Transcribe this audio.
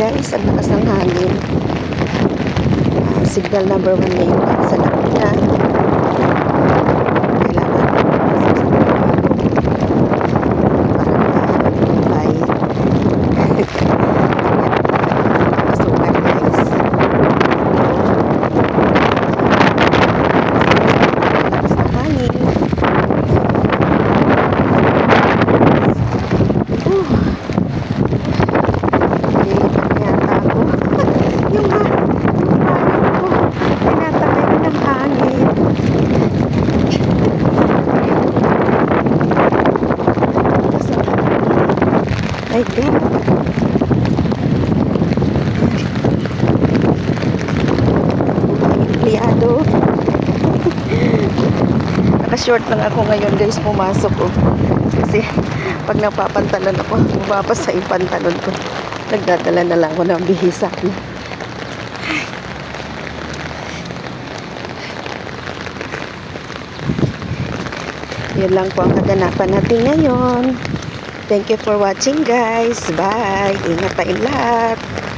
guys, ang lakas ng hangin. Signal number 1 ngayon sa Laguna. Kailangan pasok sa trabaho para pasukan guys. Lakas ng hangin. Ay, God. Empleyado. Naka-short lang ako ngayon guys, pumasok ko. Kasi pag napapantalon ako, mababasa yung pantalon ko. Nagdadala na lang ako ng bihisa. Yun lang po ang kaganapan natin ngayon. Thank you for watching guys. Bye. Ingat tayong lahat.